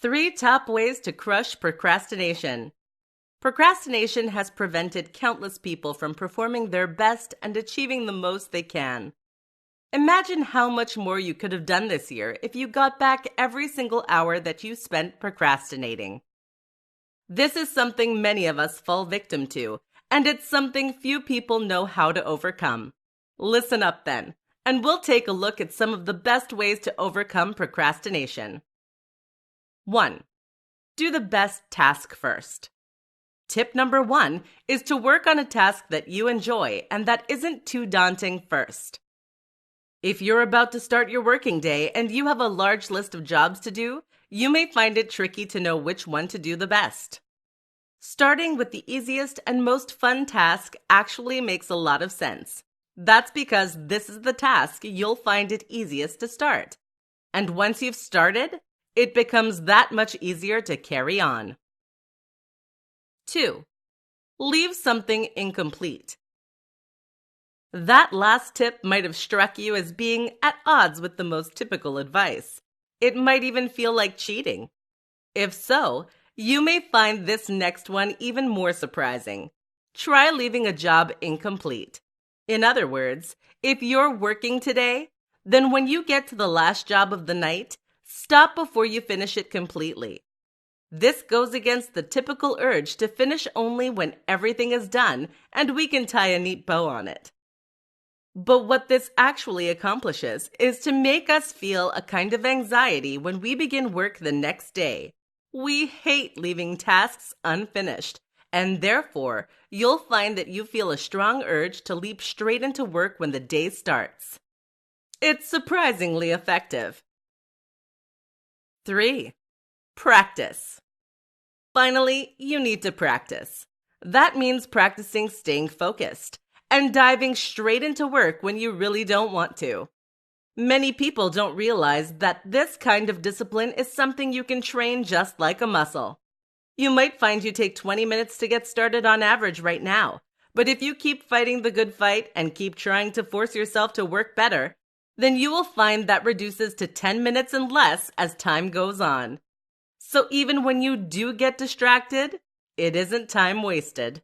3 top ways to crush procrastination. Procrastination has prevented countless people from performing their best and achieving the most they can. Imagine how much more you could have done this year if you got back every single hour that you spent procrastinating. This is something many of us fall victim to, and it's something few people know how to overcome. Listen up then, and we'll take a look at some of the best ways to overcome procrastination. 1. Do the best task first. Tip number 1 is to work on a task that you enjoy and that isn't too daunting first. If you're about to start your working day and you have a large list of jobs to do, you may find it tricky to know which one to do the best. Starting with the easiest and most fun task actually makes a lot of sense. That's because this is the task you'll find it easiest to start. And once you've started, it becomes that much easier to carry on. 2. Leave something incomplete. That last tip might have struck you as being at odds with the most typical advice. It might even feel like cheating. If so, you may find this next one even more surprising. Try leaving a job incomplete. In other words, if you're working today, then when you get to the last job of the night, stop before you finish it completely. This goes against the typical urge to finish only when everything is done and we can tie a neat bow on it. But what this actually accomplishes is to make us feel a kind of anxiety when we begin work the next day. We hate leaving tasks unfinished, and therefore, you'll find that you feel a strong urge to leap straight into work when the day starts. It's surprisingly effective. 3. Practice. Finally, you need to practice. That means practicing staying focused and diving straight into work when you really don't want to. Many people don't realize that this kind of discipline is something you can train just like a muscle. You might find you take 20 minutes to get started on average right now, but if you keep fighting the good fight and keep trying to force yourself to work better, then you will find that reduces to 10 minutes and less as time goes on. So even when you do get distracted, it isn't time wasted.